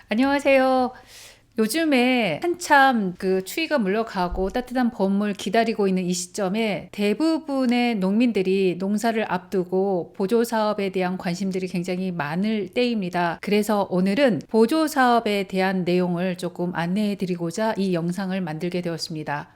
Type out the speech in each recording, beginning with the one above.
안녕하세요. 요즘에 한참 추위가 물러가고 따뜻한 봄을 기다리고 있는 이 시점에 대부분의 농민들이 농사를 앞두고 보조사업에 대한 관심들이 굉장히 많을 때입니다. 그래서 오늘은 보조사업에 대한 내용을 조금 안내해 드리고자 이 영상을 만들게 되었습니다.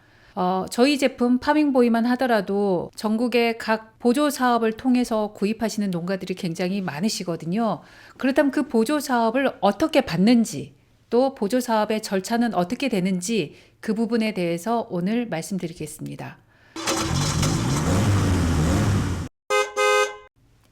저희 제품 파밍보이만 하더라도 전국의 각 보조사업을 통해서 구입하시는 농가들이 굉장히 많으시거든요. 그렇다면 그 보조사업을 어떻게 받는지, 또 보조사업의 절차는 어떻게 되는지 그 부분에 대해서 오늘 말씀드리겠습니다.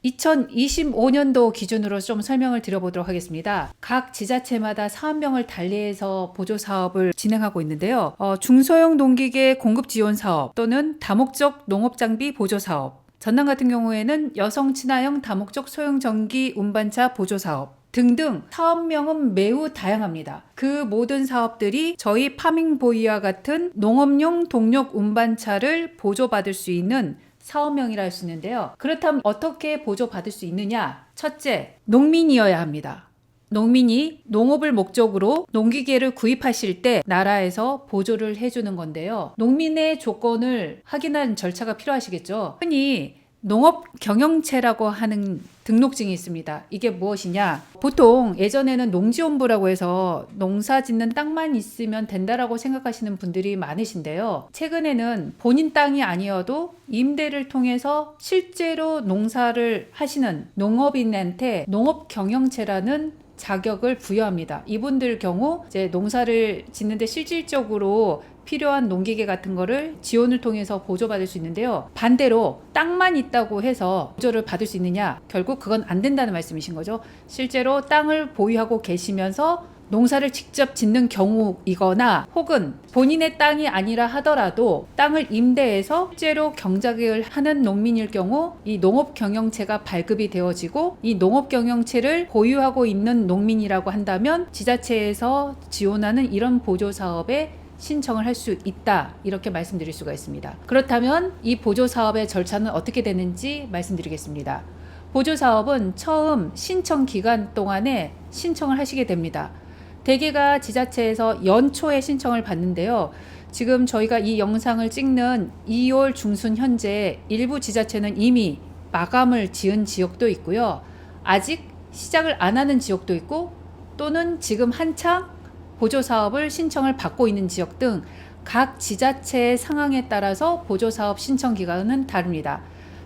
2025년도 기준으로 좀 설명을 드려보도록 하겠습니다. 각 지자체마다 사업명을 달리해서 보조사업을 진행하고 있는데요. 중소형 농기계 공급 지원 사업 또는 다목적 농업장비 보조사업, 전남 같은 경우에는 여성 친화형 다목적 소형 전기 운반차 보조사업 등등 사업명은 매우 다양합니다. 그 모든 사업들이 저희 파밍보이와 같은 농업용 동력 운반차를 보조받을 수 있는 사업명이라 할 수 있는데요. 그렇다면 어떻게 보조받을 수 있느냐? 첫째, 농민이어야 합니다. 농민이 농업을 목적으로 농기계를 구입하실 때 나라에서 보조를 해주는 건데요. 농민의 조건을 확인하는 절차가 필요하시겠죠. 흔히 농업 경영체라고 하는 등록증이 있습니다. 이게 무엇이냐? 보통 예전에는 농지원부라고 해서 농사 짓는 땅만 있으면 된다라고 생각하시는 분들이 많으신데요. 최근에는 본인 땅이 아니어도 임대를 통해서 실제로 농사를 하시는 농업인한테 농업 경영체라는 자격을 부여합니다. 이분들 경우 이제 농사를 짓는데 실질적으로 필요한 농기계 같은 거를 지원을 통해서 보조받을 수 있는데요. 반대로 땅만 있다고 해서 보조를 받을 수 있느냐? 결국 그건 안 된다는 말씀이신 거죠. 실제로 땅을 보유하고 계시면서 농사를 직접 짓는 경우이거나 혹은 본인의 땅이 아니라 하더라도 땅을 임대해서 실제로 경작을 하는 농민일 경우 이 농업경영체가 발급이 되어지고 이 농업경영체를 보유하고 있는 농민이라고 한다면 지자체에서 지원하는 이런 보조사업에 신청을 할 수 있다, 이렇게 말씀드릴 수가 있습니다. 그렇다면 이 보조사업의 절차는 어떻게 되는지 말씀드리겠습니다. 보조사업은 처음 신청 기간 동안에 신청을 하시게 됩니다. 대개가 지자체에서 연초에 신청을 받는데요. 지금 저희가 이 영상을 찍는 2월 중순 현재 일부 지자체는 이미 마감을 지은 지역도 있고요. 아직 시작을 안 하는 지역도 있고 또는 지금 한창 보조사업을 신청을 받고 있는 지역 등 각 지자체의 상황에 따라서 보조사업 신청 기간은 다릅니다.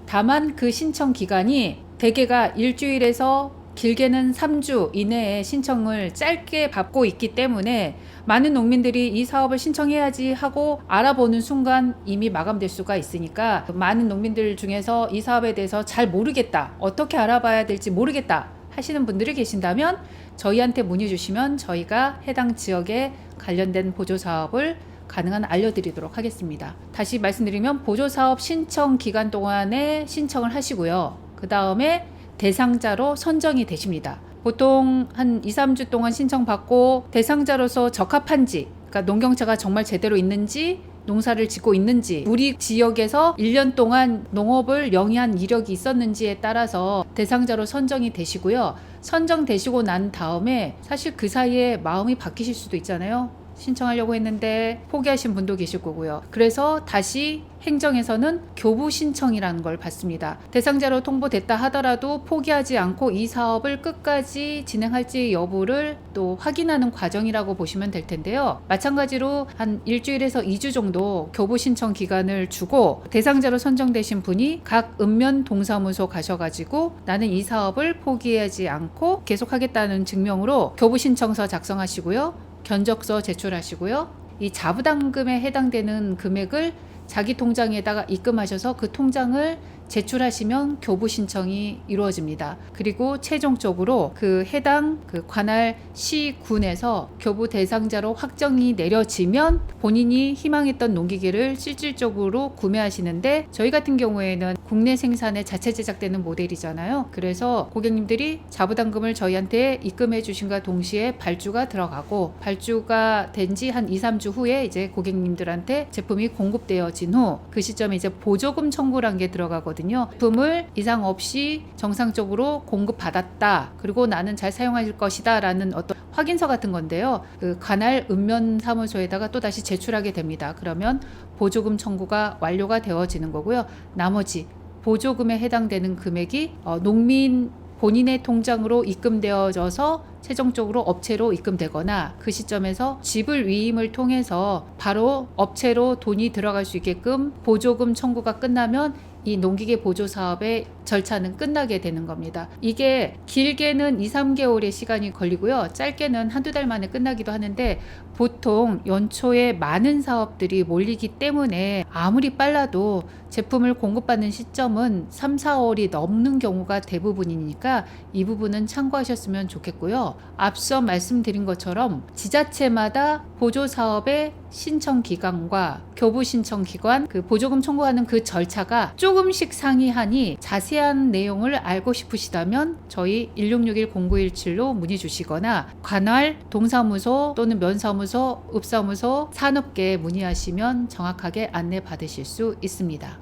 다만 그 신청 기간이 대개가 일주일에서 길게는 3주 이내에 신청을 짧게 받고 있기 때문에 많은 농민들이 이 사업을 신청해야지 하고 알아보는 순간 이미 마감될 수가 있으니까 많은 농민들 중에서 이 사업에 대해서 잘 모르겠다, 어떻게 알아봐야 될지 모르겠다 하시는 분들이 계신다면 저희한테 문의 주시면 저희가 해당 지역에 관련된 보조사업을 가능한 알려드리도록 하겠습니다. 다시 말씀드리면 보조사업 신청 기간 동안에 신청을 하시고요. 그 다음에 대상자로 선정이 되십니다. 보통 한 2, 3주 동안 신청받고 대상자로서 적합한지, 그러니까 농경차가 정말 제대로 있는지, 농사를 짓고 있는지, 우리 지역에서 1년 동안 농업을 영위한 이력이 있었는지에 따라서 대상자로 선정이 되시고요. 선정되시고 난 다음에 사실 그 사이에 마음이 바뀌실 수도 있잖아요. 신청하려고 했는데 포기하신 분도 계실 거고요. 그래서 다시 행정에서는 교부 신청이라는 걸 받습니다. 대상자로 통보됐다 하더라도 포기하지 않고 이 사업을 끝까지 진행할지 여부를 또 확인하는 과정이라고 보시면 될 텐데요. 마찬가지로 한 일주일에서 2주 정도 교부 신청 기간을 주고 대상자로 선정되신 분이 각 읍면 동사무소 가셔가지고 나는 이 사업을 포기하지 않고 계속하겠다는 증명으로 교부 신청서 작성하시고요. 견적서 제출하시고요. 이 자부담금에 해당되는 금액을 자기 통장에다가 입금하셔서 그 통장을 제출하시면 교부 신청이 이루어집니다. 그리고 최종적으로 그 해당 관할 시군에서 교부 대상자로 확정이 내려지면 본인이 희망했던 농기계를 실질적으로 구매하시는데, 저희 같은 경우에는 국내 생산에 자체 제작되는 모델이잖아요. 그래서 고객님들이 자부담금을 저희한테 입금해 주신과 동시에 발주가 들어가고, 발주가 된 지 한 2, 3주 후에 이제 고객님들한테 제품이 공급되어진 후 그 시점에 이제 보조금 청구란 게 들어가거든요. 거거든요. 제품을 이상 없이 정상적으로 공급받았다. 그리고 나는 잘 사용할 것이다 라는 어떤 확인서 같은 건데요. 그 관할 읍면사무소에다가 또 다시 제출하게 됩니다. 그러면 보조금 청구가 완료가 되어지는 거고요. 나머지 보조금에 해당되는 금액이 농민 본인의 통장으로 입금되어져서 최종적으로 업체로 입금되거나 그 시점에서 지불 위임을 통해서 바로 업체로 돈이 들어갈 수 있게끔 보조금 청구가 끝나면 이 농기계 보조 사업의 절차는 끝나게 되는 겁니다. 이게 길게는 2, 3개월의 시간이 걸리고요. 짧게는 한두 달 만에 끝나기도 하는데 보통 연초에 많은 사업들이 몰리기 때문에 아무리 빨라도 제품을 공급받는 시점은 3, 4월이 넘는 경우가 대부분이니까 이 부분은 참고하셨으면 좋겠고요. 앞서 말씀드린 것처럼 지자체마다 보조 사업의 신청 기간과 교부 신청 기관, 그 보조금 청구하는 그 절차가 조금씩 상이하니 자세한 내용을 알고 싶으시다면 저희 1661-0917로 문의 주시거나 관할 동사무소 또는 면사무소, 읍사무소, 산업계에 문의하시면 정확하게 안내 받으실 수 있습니다.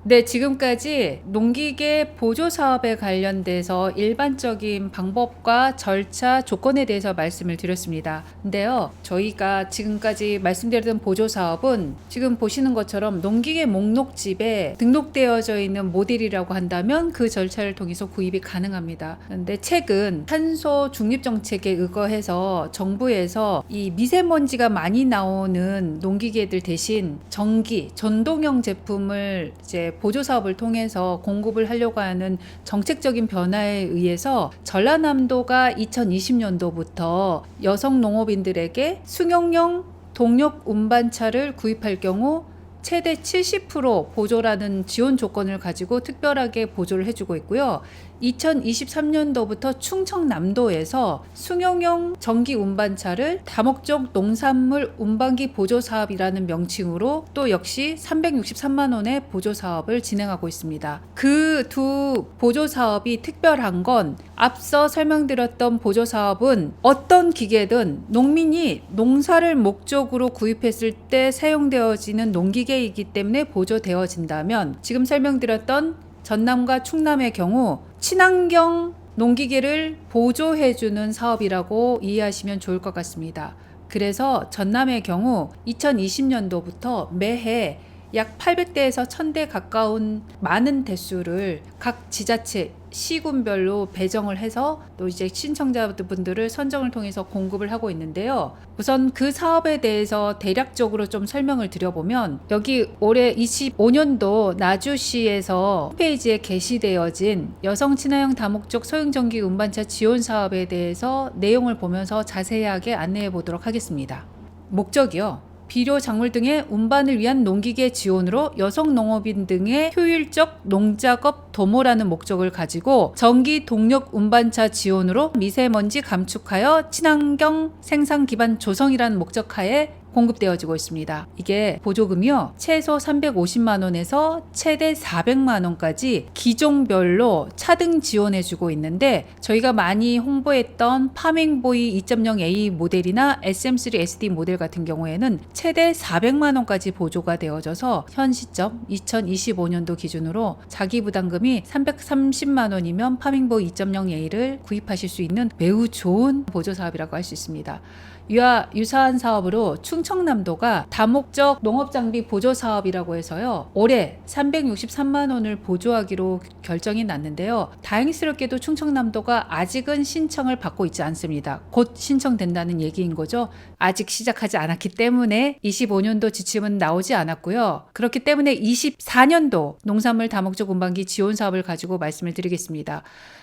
네, 지금까지 농기계 보조 사업에 관련돼서 일반적인 방법과 절차, 조건에 대해서 말씀을 드렸습니다. 근데요, 저희가 지금까지 말씀드렸던 보조 사업은 지금 보시는 것처럼 농기계 목록집에 등록되어져 있는 모델이라고 한다면 그 절차를 통해서 구입이 가능합니다. 근데 최근 탄소 중립 정책에 의거해서 정부에서 이 미세먼지가 많이 나오는 농기계들 대신 전기, 전동형 제품을 이제 보조 사업을 통해서 공급을 하려고 하는 정책적인 변화에 의해서 전라남도가 2020년도부터 여성 농업인들에게 승용형 동력 운반차를 구입할 경우 최대 70% 보조라는 지원 조건을 가지고 특별하게 보조를 해주고 있고요. 2023년도부터 충청남도에서 승용형 전기 운반차를 다목적 농산물 운반기 보조 사업이라는 명칭으로 또 역시 363만 원의 보조 사업을 진행하고 있습니다. 그 두 보조 사업이 특별한 건 앞서 설명드렸던 보조 사업은 어떤 기계든 농민이 농사를 목적으로 구입했을 때 사용되어지는 농기계이기 때문에 보조되어진다면 지금 설명드렸던 전남과 충남의 경우 친환경 농기계를 보조해주는 사업이라고 이해하시면 좋을 것 같습니다. 그래서 전남의 경우 2020년도부터 매해 약 800대에서 1000대 가까운 많은 대수를 각 지자체, 시군별로 배정을 해서 또 이제 신청자분들을 선정을 통해서 공급을 하고 있는데요. 우선 그 사업에 대해서 대략적으로 좀 설명을 드려보면 여기 올해 25년도 나주시에서 홈페이지에 게시되어진 여성 친화형 다목적 소형전기 운반차 지원 사업에 대해서 내용을 보면서 자세하게 안내해 보도록 하겠습니다. 목적이요. 비료, 작물 등의 운반을 위한 농기계 지원으로 여성 농업인 등의 효율적 농작업 도모라는 목적을 가지고 전기 동력 운반차 지원으로 미세먼지 감축하여 친환경 생산 기반 조성이라는 목적하에 공급되어지고 있습니다. 이게 보조금이요. 최소 350만 원에서 최대 400만 원까지 기종별로 차등 지원해주고 있는데 저희가 많이 홍보했던 파밍보이 2.0A 모델이나 SM3SD 모델 같은 경우에는 최대 400만 원까지 보조가 되어져서 현 시점 2025년도 기준으로 자기 부담금이 330만 원이면 파밍보이 2.0A를 구입하실 수 있는 매우 좋은 보조 사업이라고 할 수 있습니다. 이와 유사한 사업으로 충청남도가 다목적 농업장비 보조 사업이라고 해서요. 올해 363만 원을 보조하기로 결정이 났는데요. 다행스럽게도 충청남도가 아직은 신청을 받고 있지 않습니다. 곧 신청된다는 얘기인 거죠. 아직 시작하지 않았기 때문에 25년도 지침은 나오지 않았고요. 그렇기 때문에 24년도 농산물 다목적 운반기 지원 사업을 가지고 말씀을 드리겠습니다.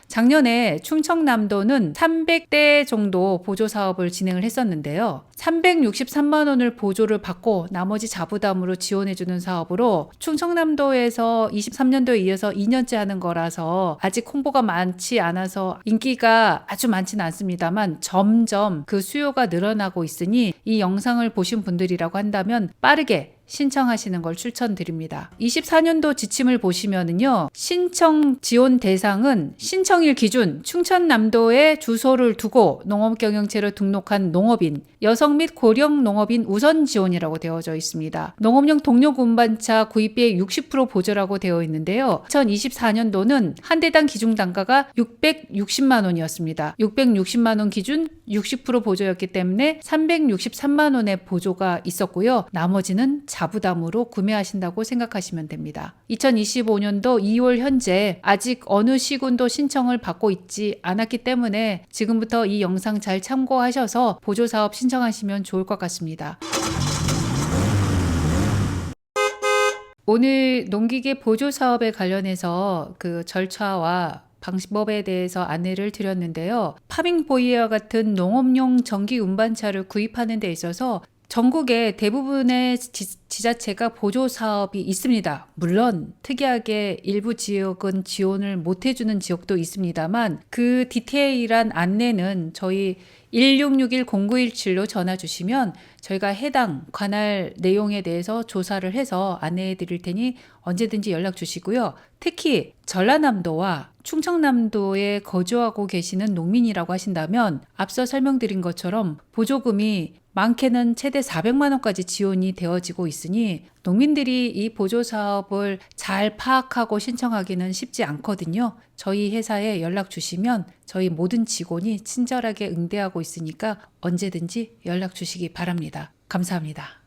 작년에 충청남도는 300대 정도 보조 사업을 진행을 했었는데요. 363만 원을 보조를 받고 나머지 자부담으로 지원해주는 사업으로 충청남도에서 23년도에 이어서 2년째 하는 거라서 아직 홍보가 많지 않아서 인기가 아주 많지는 않습니다만 점점 그 수요가 늘어나고 있으니 이 영상을 보신 분들이라고 한다면 빠르게 신청하시는 걸 추천드립니다. 24년도 지침을 보시면은요, 신청 지원 대상은 신청일 기준 충청남도에 주소를 두고 농업경영체로 등록한 농업인, 여성 및 고령 농업인 우선 지원이라고 되어져 있습니다. 농업용 동력 운반차 구입비의 60% 보조라고 되어 있는데요. 2024년도는 한 대당 기준 단가가 660만 원이었습니다. 660만 원 기준 60% 보조였기 때문에 363만 원의 보조가 있었고요. 나머지는 자부담으로 구매하신다고 생각하시면 됩니다. 2025년도 2월 현재 아직 어느 시군도 신청을 받고 있지 않았기 때문에 지금부터 이 영상 잘 참고하셔서 보조사업 신청하시면 좋을 것 같습니다. 오늘 농기계 보조사업에 관련해서 그 절차와 방법에 대해서 안내를 드렸는데요. 파밍보이와 같은 농업용 전기 운반차를 구입하는 데 있어서 전국에 대부분의 지자체가 보조 사업이 있습니다. 물론 특이하게 일부 지역은 지원을 못 해주는 지역도 있습니다만 그 디테일한 안내는 저희 1661-0917로 전화 주시면 저희가 해당 관할 내용에 대해서 조사를 해서 안내해 드릴 테니 언제든지 연락 주시고요. 특히 전라남도와 충청남도에 거주하고 계시는 농민이라고 하신다면 앞서 설명드린 것처럼 보조금이 많게는 최대 400만 원까지 지원이 되어지고 있으니 농민들이 이 보조 사업을 잘 파악하고 신청하기는 쉽지 않거든요. 저희 회사에 연락 주시면 저희 모든 직원이 친절하게 응대하고 있으니까 언제든지 연락 주시기 바랍니다. 감사합니다.